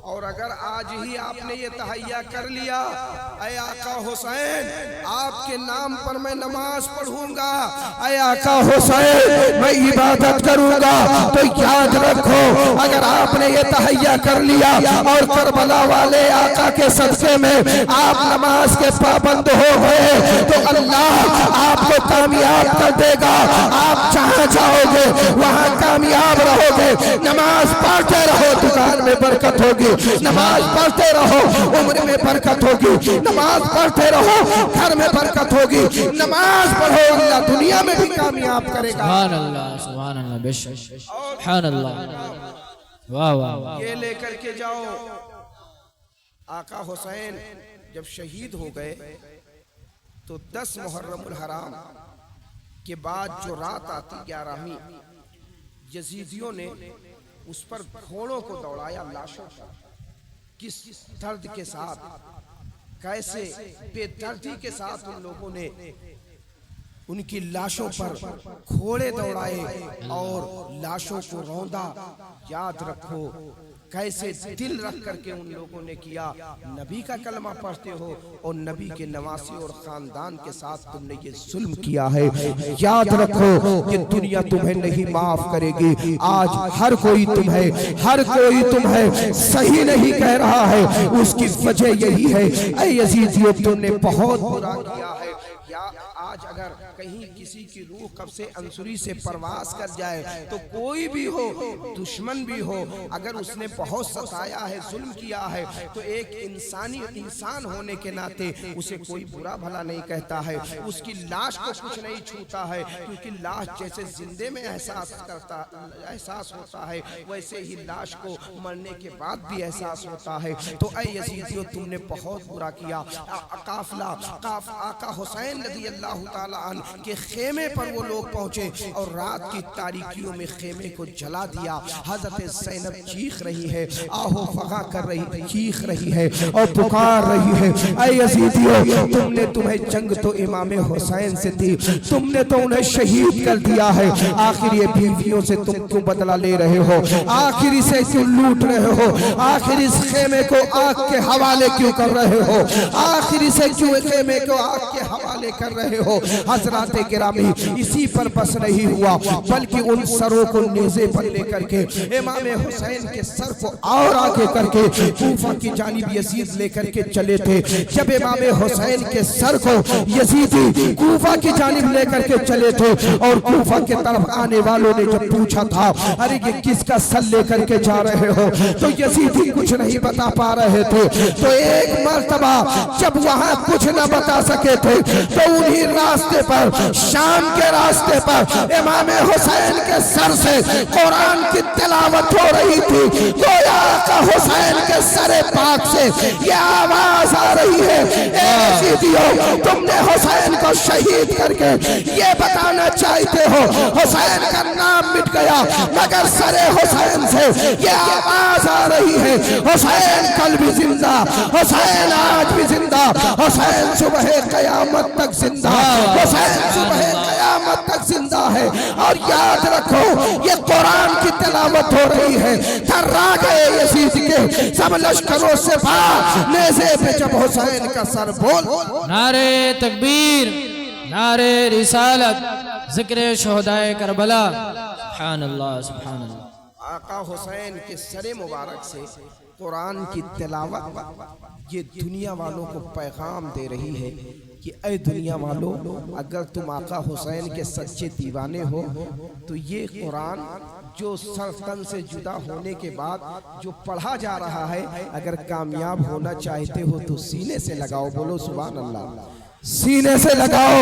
और अगर आज ही आपने ये तहैया कर लिया, ऐ आका हुसैन आपके नाम पर मैं नमाज पढ़ूंगा, ऐ आका हुसैन मैं इबादत करूंगा, तो याद रखो अगर आपने ये तहैया कर लिया और करबला वाले आका के सदक़े में आप नमाज के पाबंद हो गए तो अल्लाह आपको कामयाब कर देगा। आप जहां जाओगे वहां कामयाब रहोगे। नमाज पढ़ते रहो, दुकान में बरकत होगी। नमाज पढ़ते रहो, उम्र में बरकत होगी। नमाज पढ़ते रहो, घर में बरकत होगी। नमाज पढ़ो, अल्लाह दुनिया में भी कामयाब करेगा। सुभान अल्लाह, सुभान अल्लाह, बेशक सुभान अल्लाह, वाह वाह वाह। ये लेकर के जाओ। आका हुसैन जब शहीद हो गए तो 10 मुहर्रमुल हराम के बाद जो रात आती 11वीं, यजीदियों ने उस पर घोड़ों को दौड़ाया, लाशों पर किस दर्द के साथ, कैसे बेदर्दी के साथ उन लोगों ने उनकी लाशों पर घोड़े दौड़ाए और लाशों को रौंदा। याद रखो कैसे दिल रख करके उन लोगों ने किया। नबी का कलमा पढ़ते हो और नबी के नवासी और खानदान के साथ तुमने ये जुल्म किया है। याद रखो कि दुनिया तुम्हें नहीं माफ करेगी। आज हर कोई तुम्हें सही नहीं कह रहा है, उसकी वजह यही है ऐ यजीदियों तुमने बहुत बुरा किया है। या आज अगर कहीं किसी की रूह कब से अंसुरी से परवास कर जाए तो कोई भी हो, दुश्मन भी हो, अगर उसने बहुत सताया है, जुल्म किया है, तो एक इंसान होने के नाते उसे कोई बुरा भला नहीं कहता है। उसकी लाश को कुछ नहीं छूता है, क्योंकि लाश जैसे जिंदे में एहसास होता है वैसे ही लाश को मरने के बाद भी एहसास होता है। तो ऐ यजीदियों तुमने बहुत बुरा किया। आका हुसैन रज़ी अल्लाह ताला अन्हु के खेमे पर वो लोग पहुंचे और रात की तारीकियों में खेमे को जला दिया। हजरत ज़ैनब चीख रही है, आहो फगा कर रही, चीख रही है और पुकार रही है, ऐ यजीदियों तुम्हें जंग तो इमाम हुसैन से थी, तुमने तो उन्हें शहीद कर दिया है। आखिर ये बीवियों से तुम क्यों बदला ले रहे हो? आखिर इसे क्यों लूट रहे हो? आखिर इस खेमे को आग के हवाले क्यों कर रहे हो? आखिर इसे क्यों खेमे को आग के हवाले कर रहे हो? हजरात गिरामी इसी पर बस नहीं हुआ, बल्कि उन सरों को नेज़े पर लेकर के इमाम हुसैन के सर को और आगे करके कूफा की जानिब यजीद लेकर के चले थे। जब इमाम हुसैन के सर को यजीदी कूफा की जानिब लेकर के चले थे और कूफा के तरफ आने वालों ने जब पूछा था, अरे ये किसका सर लेकर के जा रहे हो, तो यजीदी कुछ नहीं बता पा रहे थे। तो एक मर्तबा जब वहां कुछ न बता सके थे तो उन्हीं रास्ते पर, शाम के रास्ते पर इमाम हुसैन के सर से कुरान की तिलावत हो रही थी। गोया का हुसैन के सरे पाक से ये आवाज आ रही है, तुमने हुसैन को शहीद करके ये बताना चाहते हो हुसैन का नाम मिट गया, मगर सरे हुसैन से ये आवाज आ रही है, हुसैन कल भी जिंदा, हुसैन आज भी जिंदा, हुसैन सुबह कयामत तक जिंदा, हुसैन सुबह कयामत तक जिंदा है। और याद रखो ये कुरान की तिलावत हो रही है। थर्रा गए यजीद के सब लश्करों से बाहर नेज़े पे जब हुसैन का सर बोल, नारे तकबीर, नारे रिसालत, जिक्र शोहदाए करबला, सुभान अल्लाह, सुभान अल्लाह। आका हुसैन के सरे मुबारक से कुरान की तिलावत ये दुनिया वालों को पैगाम दे रही है कि ऐ दुनिया वालों, अगर तुम आका हुसैन के सच्चे दीवाने हो तो ये कुरान जो सर तन से जुदा होने के बाद जो पढ़ा जा रहा है, अगर कामयाब होना चाहते हो तो सीने से लगाओ। बोलो सुभान अल्लाह। सीने से लगाओ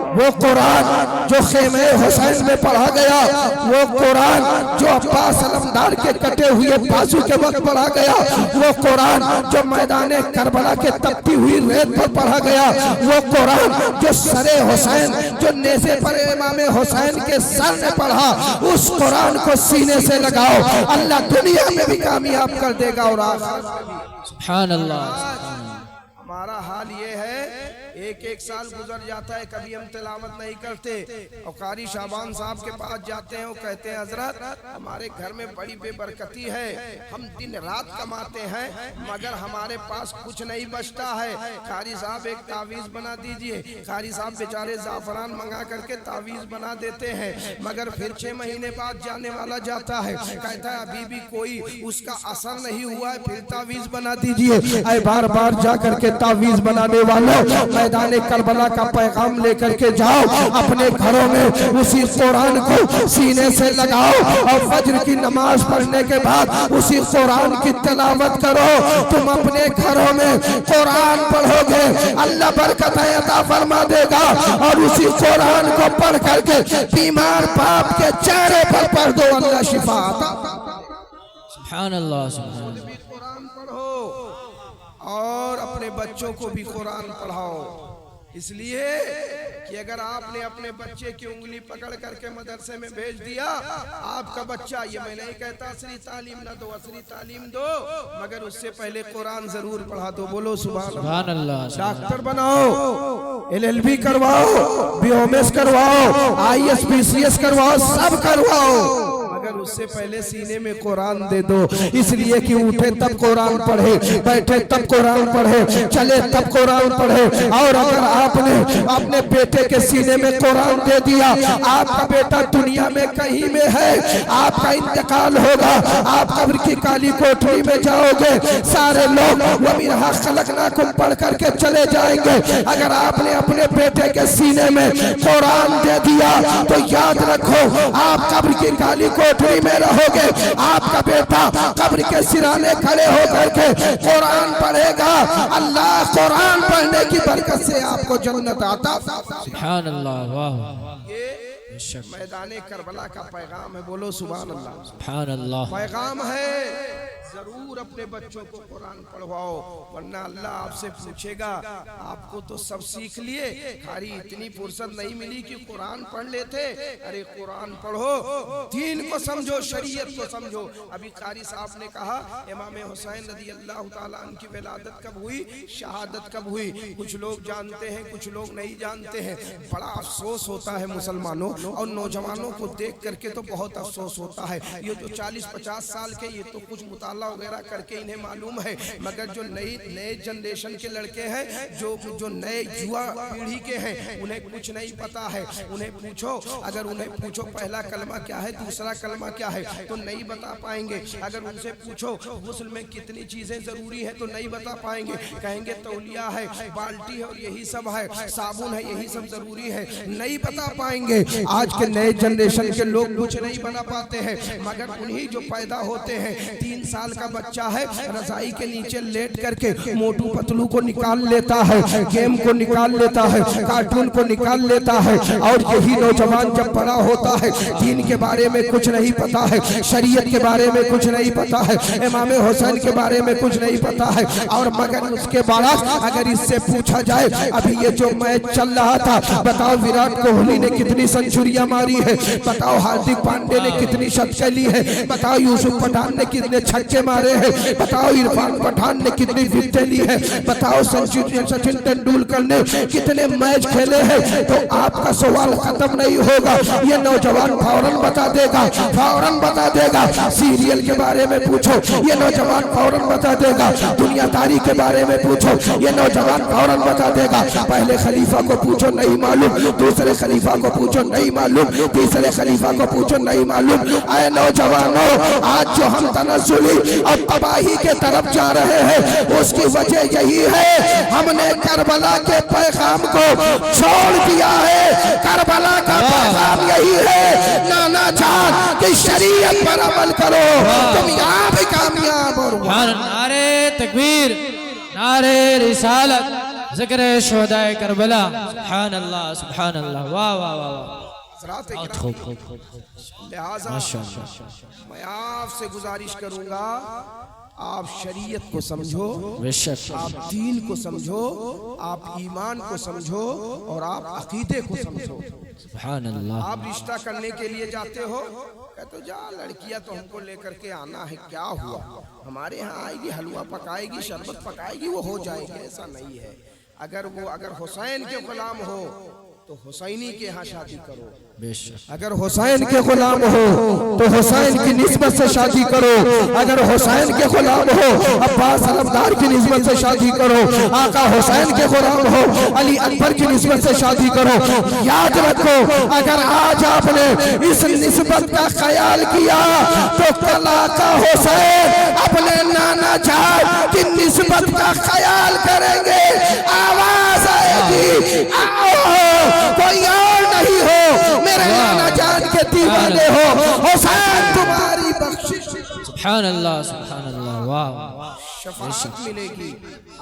वो कुरान जो खेमे हुसैन में पढ़ा गया, वो कुरान जो अब्बास अलमदार के कटे हुए बाजू के वक्त पढ़ा गया, वो कुरान जो मैदान करबला के तपती हुई रेत पर पढ़ा गया, वो कुरान जो सरे हुसैन जो नेज़े पर इमाम हुसैन के सर ने पढ़ा, उस कुरान को सीने से लगाओ, अल्लाह दुनिया में भी कामयाब कर देगा और आखिरत में भी। सुभान अल्लाह। हमारा हाल ये है, एक साल गुजर जाता है, कभी हम तिलावत नहीं करते। और कारी शाबान साहब के पास जाते हैं, वो कहते हैं हजरत हमारे घर में बड़ी बेबरकती है, हम दिन रात कमाते हैं मगर हमारे पास कुछ नहीं बचता है। कारी साहब एक तावीज बना दीजिए। कारी साहब बेचारे जाफरान मंगा करके तावीज बना देते हैं, मगर फिर 6 महीने बाद जाने वाला जाता है, कहता है अभी भी कोई उसका असर नहीं हुआ है, फिर तावीज बना दीजिए। ऐ बार बार जा करके तावीज बनाने वालों, मैदान करबला का पैगाम लेकर के जाओ, अपने घरों में उसी कुरान को सीने से लगाओ और फज्र की नमाज पढ़ने के बाद उसी कुरान की तिलावत करो। तुम अपने घरों में कुरान पढ़ोगे, अल्लाह बरकत अता फरमा देगा। और उसी कुरान को पढ़ करके बीमार बाप के चेहरे पर पढ़ दो, अल्लाह शिफा अता। सुभान अल्लाह, सुभान अल्लाह। कुरान पढ़ो और अपने बच्चों को भी कुरान पढ़ाओ, इसलिए कि अगर आपने अपने बच्चे की उंगली पकड़ करके मदरसे में भेज दिया, आपका बच्चा, ये मैं नहीं कहता असली तालीम ना दो, असली तालीम दो, मगर उससे पहले कुरान जरूर पढ़ा दो। बोलो सुभान अल्लाह। डॉक्टर बनाओ, LLB करवाओ, BOMS करवाओ, IAS BCS करवाओ, सब करवाओ, मगर उससे पहले सीने में कुरान दे दो। इसलिए कि उठे तब कुरान पढ़े, बैठे तब कुरान पढ़े, चले तब कुरान पढ़े। और अगर आपने अपने बेटे के सीने में कुरान दे दिया, आपका बेटा दुनिया में कहीं में है, आपका इंतकाल होगा, आप कब्र की काली कोठरी में जाओगे, सारे लोग वमिनहा खलकनाकुम पढ़ करके चले जाएंगे। अगर आपने अपने बेटे के सीने में कुरान दे दिया तो याद रखो, आप कब्र की काली कोठरी में रहोगे, आपका बेटा कब्र के सिराने खड़े होकर के कुरान पढ़ेगा। अल्लाह कुरान पढ़ने की बरकत से आपको जन्नत आता। सुभान अल्लाह, वाह। ये मैदाने करबला का पैगाम है। बोलो सुभान अल्लाह। सुभान अल्लाह। पैगाम है, जरूर अपने बच्चों को कुरान पढ़वाओ, वरना अल्लाह आपसे पूछेगा। आपको तो सब सीख लिए, खाली इतनी फुर्सत नहीं मिली कि कुरान पढ़ लेते। अरे कुरान पढ़ो, दीन को समझो, शरीयत को समझो। अभी कारी साहब ने कहा इमाम हुसैन रज़ी अल्लाह तआला अन्हु की विलादत कब हुई, शहादत कब हुई, कुछ लोग जानते हैं, कुछ लोग नहीं जानते हैं। बड़ा अफसोस होता है मुसलमानों और नौजवानों को देख करके, तो बहुत अफसोस होता है। ये जो 40-50 साल के, ये तो कुछ मुताला वगैरह करके इन्हें मालूम है, मगर जो नए जनरेशन के लड़के हैं, जो नए युवा पीढ़ी के हैं, उन्हें कुछ नहीं पता है। उन्हें पूछो, अगर उन्हें पूछो पहला कलमा क्या है, दूसरा कलमा क्या है, तो नहीं बता पाएंगे। अगर उनसे पूछो गुस्ल में कितनी चीजें जरूरी है, तो नहीं बता पाएंगे। कहेंगे तौलिया है, बाल्टी है और यही सब है, साबुन है, यही सब जरूरी है, नहीं बता पाएंगे। आज के नए जनरेशन के लोग कुछ नहीं बना पाते हैं, मगर उन्हीं जो पैदा होते हैं, 3 साल का बच्चा है, रजाई के नीचे लेट करके मोटू पतलू को निकाल लेता है, गेम को निकाल लेता है, कार्टून को निकाल लेता है। और यही नौजवान जब बड़ा होता है, दीन के बारे में कुछ नहीं पता है, शरीयत के बारे में कुछ नहीं पता है, इमाम हुसैन के बारे में कुछ नहीं पता है। और मगर उसके बाद अगर इससे पूछा जाए, अभी ये जो मैच चल रहा था, बताओ विराट कोहली ने कितनी सेंचुरियां मारी है, बताओ हार्दिक पांडे ने कितनी शतकें ली है, बताओ यूसुफ पठान ने कितने छक्के मारे हैं, बताओ इरफान पठान ने कितनी विकेटें ली है, बताओ सचिन तेंदुलकर ने कितने मैच खेले हैं। तो आपका सवाल खत्म नहीं होगा, ये नौजवान फौरन बता देगा, फौरन बता देगा। सीरियल के बारे में पूछो, ये नौजवान फौरन बता देगा। दुनियादारी के बारे में पूछो, ये नौजवान फौरन बता देगा। पहले खलीफा को पूछो नहीं मालूम, दूसरे खलीफा को पूछो नहीं मालूम, तीसरे खलीफा को पूछो नहीं मालूम। ऐ नौजवानों, आज जो हम तनज़्ज़ुली और तबाही के तरफ जा रहे हैं, उसकी वजह यही है, हमने करबला के पैगाम को छोड़ दिया है। करबला का पैगाम यही है, नाना जान की शरीयत पर अमल करो, तुम यहाँ भी कामयाब हो। नारे तकबीर, नारे रिसालत, ज़िक्र शुहदाए करबला। सुभान अल्लाह, सुभान अल्लाह, वाह वाह वाह। लिहाजा मैं आपसे गुजारिश करूंगा, आप शरीयत को समझो, आप दीन को समझो, आप ईमान को समझो और आप अकीदे को समझो। सुभान अल्लाह। आप रिश्ता करने के लिए जाते हो, कहते हो जा लड़कियां तो हमको लेकर के आना है, क्या हुआ, हमारे यहाँ आएगी, हलवा पकाएगी, शरबत पकाएगी, वो हो जाएगी, ऐसा नहीं है। अगर हुसैन के गुलाम हो तो हुसैनी के यहाँ शादी करो, बेशक। अगर हुसैन के गुलाम हो तो हुसैन की निस्बत से शादी करो, अगर हुसैन के गुलाम हो अब्बास अलमदार की निस्बत से शादी करो, आका हुसैन के गुलाम हो अली अकबर की निस्बत से शादी करो। याद रखो, अगर आज आपने इस निस्बत का ख्याल किया तो कल आका हुसैन अपने नाना जान की निस्बत का ख्याल करेंगे। आवाज आएगी, आओ कोई और नहीं हो, मेरे नाना जान के दीवाने हो, हुसैन तुम्हारी बख्शिश। सुभान अल्लाह, सुभान अल्लाह, वाह। शफाअत मिलेगी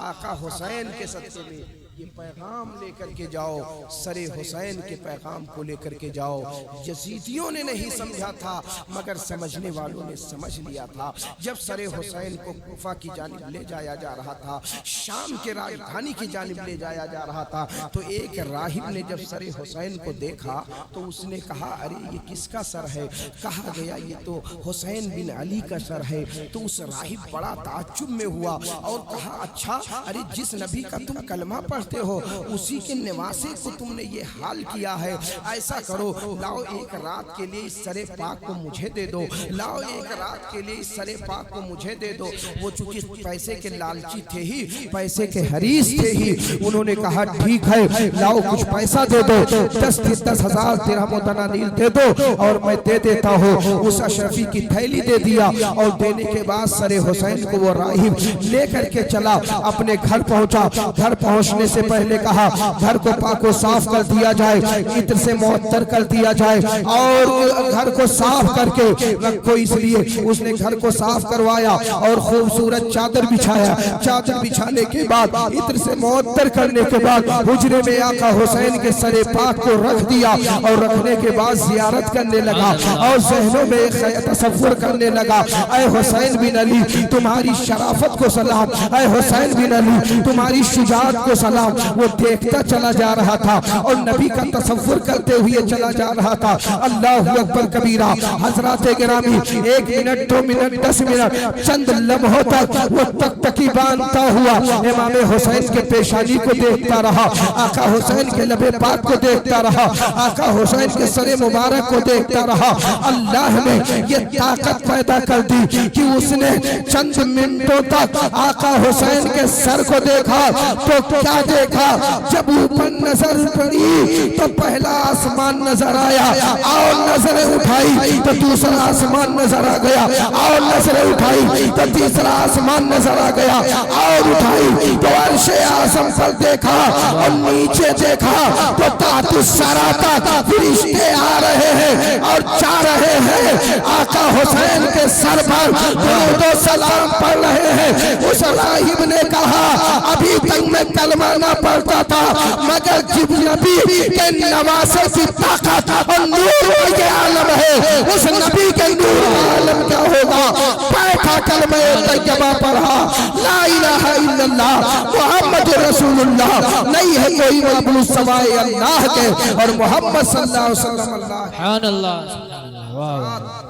आका हुसैन के सदक़े में। ये पैगाम लेकर के जाओ, सरे हुसैन के पैगाम को लेकर के जाओ। यजीदियों ने नहीं समझा था मगर समझने वालों ने समझ लिया था। जब सरे हुसैन को कुफा की जानिब ले जाया जा रहा था, शाम के राजधानी की जानिब ले जाया जा रहा था, तो एक राहिब ने जब सरे हुसैन को देखा तो उसने कहा, अरे ये किसका सर है? कहा गया ये तो हुसैन बिन अली का सर है। तो उस राहिब बड़ा ताज्जुब में हुआ और कहा, अच्छा, अरे जिस नबी का तुम कलमा पढ़ते हो उसी के निवासे को तुमने ये हाल किया है। ऐसा करो, लाओ एक रात के लिए इस सरे पाक को मुझे दे दो, लाओ एक रात के लिए इस सरे पाक को मुझे दे दो। वो चूंकि पैसे के लालची थे ही, पैसे के हरीस थे ही, उन्होंने कहा ठीक है, लाओ कुछ पैसा दे दो, 10,000 दिरहम दनानीर दे दो और मैं दे देता हूँ। उस अशरफी की थैली दे दिया और देने के बाद सरे हुसैन को वो राहिब लेकर के चला, अपने घर पहुंचा। घर पहुंचने से पहले कहा, घर को पाको साफ कर दिया जाए, इत्र से मुअत्तर कर दिया जाए और घर को साफ करके रखो। इसलिए उसने घर को साफ करवाया और खूबसूरत चादर बिछाया। चादर बिछाने के बाद इत्र से मुअत्तर करने के बाद हुजरे में आका हुसैन के सरे पाक को रख दिया और रखने के बाद जियारत करने लगा और ज़हनों में एक तसव्वुर करने लगा, ऐ हुसैन बिन अली तुम्हारी शराफत को सलाम, ऐ हुसैन बिन अली तुम्हारी शुजाअत को सलाम। वो देखता चला जा रहा था और नबी का तसव्वुर करते हुए चला जा रहा था। अल्लाहु अकबर कबीरा। हजरात गिरामी, 1 मिनट 2 मिनट 10 मिनट चंद लम्हों तक वो तकतकी बांधता हुआ इमाम हुसैन के पेशानी को देखता रहा, आका हुसैन के लबे पाक को देखता रहा, आका हुसैन के सरे मुबारक को देखता रहा। अल्लाह ने ये ताकत पैदा कर दी कि उसने चंद मिनटों तक आका हुसैन के सर को देखा तो क्या देखा? जब ऊपर नजर पड़ी तो पहला आसमान नजर आया और नजर उठाई तो दूसरा आसमान नजर आ गया और नजर उठाई तो तीसरा आसमान नजर आ गया और उठाई तो अर्शे आज़म पर देखा और नीचे देखा तो तातुस्सरा तक फरिश्ते आ रहे हैं और जा रहे हैं, आका हुसैन के सर पर दुरूद व सलाम पढ़ रहे हैं। उस राहिब ने कहा, अभी तक मैं कलमा ना पढ़ता था मगर जिब नबी के नवासे की ताकत और नूर के आलम है, उस नबी के नूर का आलम क्या होगा? बैठा कलमा तैयबा पढ़ा, ला इलाहा इल्लल्लाह मुहम्मद रसूलुल्लाह, नहीं है कोई माबूद सिवाय अल्लाह के और मोहम्मद सल्लल्लाहु अलैहि वसल्लम अल्लाह। सुभान अल्लाह, सुभान अल्लाह, वाह।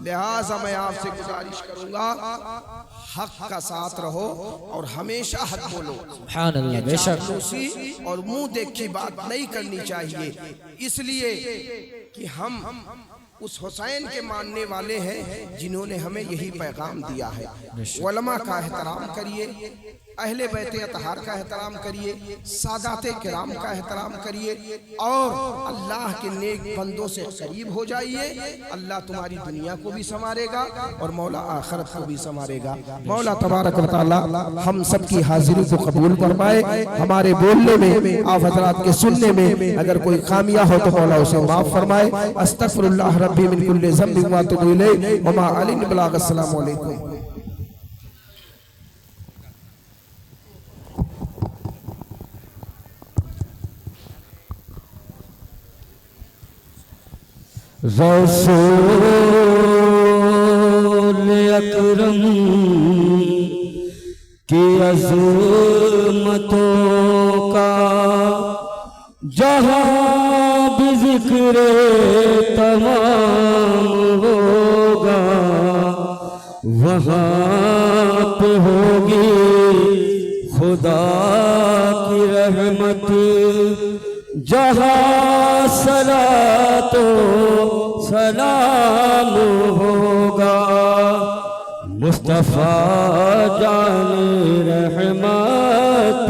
लिहाजा मैं आपसे गुजारिश करूंगा, हक का साथ रहो और हमेशा हक बोलो। सुभान अल्लाह, बेशक। चापलूसी और मुंह देख की बात नहीं करनी चाहिए, इसलिए कि हम उस हुसैन के मानने वाले हैं जिन्होंने हमें यही पैगाम दिया है। उलमा का एहतराम करिए, अहले बैते अतहार का एहतराम करिए, सादाते किराम का एहतराम करिए और अल्लाह के नेक बंदों से करीब हो जाइए। अल्लाह तुम्हारी दुनिया को भी संवारेगा और मौला आखिरत को भी संवारेगा। मौला तबारक व तआला हम सब की हाजिरी को कबूल फरमाए। हमारे बोलने में, आप हजरात के सुनने में अगर कोई खामियां हो तो मौला उसे माफ फरमाए। अस्तगफिरुल्लाह रब्बी मिन कुल्लि ज़ंबिन व अतूबु इलैहि व मा अलैना बलाग। अस्सलामु अलैकुम। रसूल अकरम की अज़मतों का जहाँ भी ज़िक्र तमाम होगा, वहाँ पे होगी खुदा की रहमत जहाँ सलातो सलाम होगा। मुस्तफ़ा जाने रहमत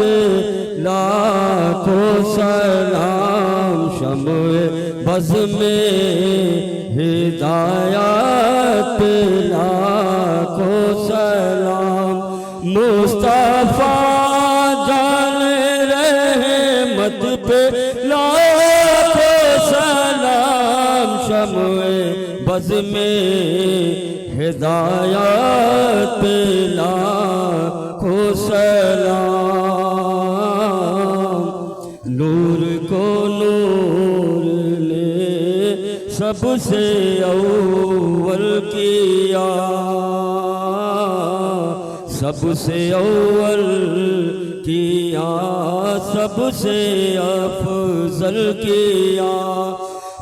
लाखों सलाम। शम्ए बज़ में हिदायत लाखों सलाम। मुस्तफ़ा जाने रहमत पे लाखों सलाम। शम्ए बज़ में हिदायत लाखों सलाम। नूर को नूर ने सबसे अव्वल किया, सबसे अव्वल किया, सबसे अफजल किया।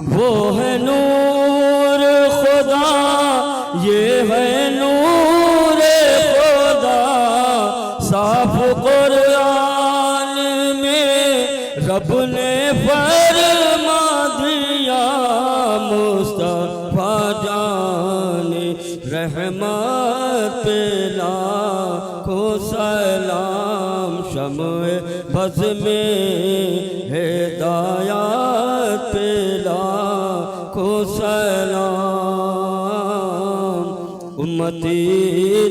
वो है नूर खुदा, ये है नूर खुदा। साफ कुरान में रब ने फरमा दिया। मुस्तफ़ा जाने रहमत पे लाखों सलाम। शम्ए बज़ में हिदायत पे लाखों सलाम। उम्मती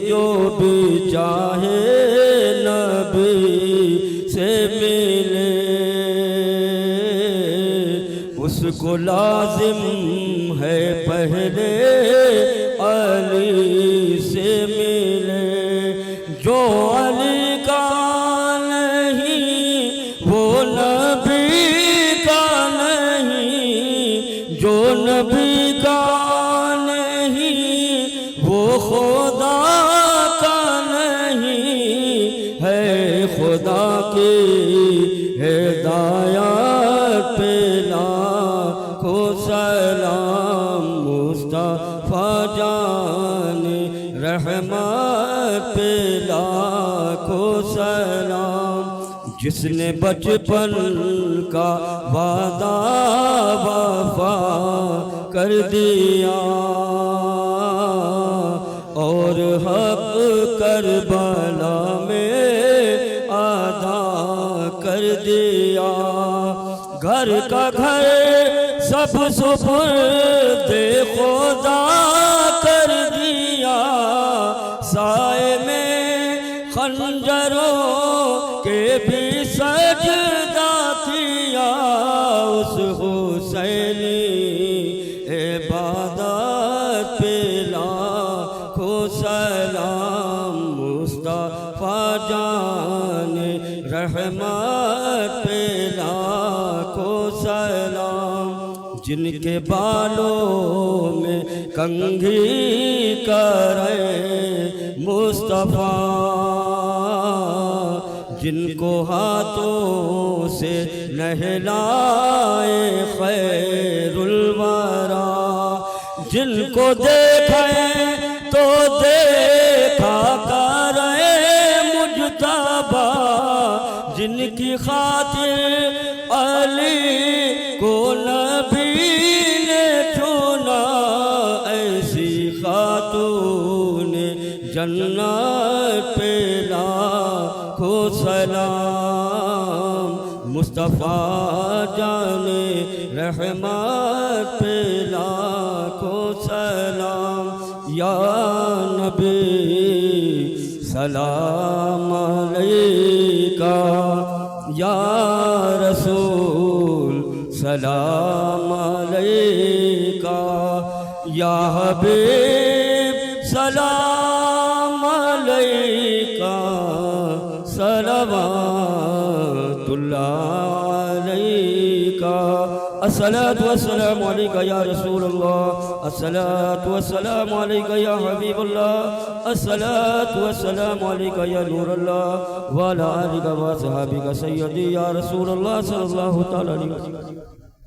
जो भी चाहे नबी से मिले, उसको लाजिम है पहले अली से मिले। जो अली का नहीं वो नबी का नहीं, जो नबी का नहीं वो खुदा का नहीं है। खुदा की हिदायत पे लाखों सलाम। मुस्तफ़ा जाने रहमत पे लाखों सलाम। जिसने बचपन का वादा वफा कर दिया और हक करबला में अदा कर दिया। घर का घर सब सुपुर्दे खुदा कर दिया। साए में खंजरों के भी सजदा किया। उस हुसैनी इबादत पे लाखों सलाम। मुस्तफ़ा जाने रहमत पे लाखों सलाम। जिनके बालों में कंघी करे मुस्तफ़ा, जिनको हाथों से नहलाए खैरुल वरा। जिनको देखे तो देखा करे मुजतबा। जिनकी खातिर अली को नबी ने चुना। ऐसी खातून जन्नत पे लाखों सलाम। मुस्तफ़ा जाने रहमत पे लाखों सलाम। या नबी सलाम अलैका, या रसूल सलाम अलैका, या हबीब सलाम अलैका। सलवातुल्लाह अलैका। अस्सलातु वस्सलामु अलैका या रसूलल्लाह। अस्सलातु वस्सलामु अलैका या हबीबल्लाह। अस्सलातु वस्सलामु अलैका या नूरल्लाह व अला आलिका व सहाबिका सय्यदी या रसूलल्लाह सल्लल्लाहु तआला अलैहि वसल्लम।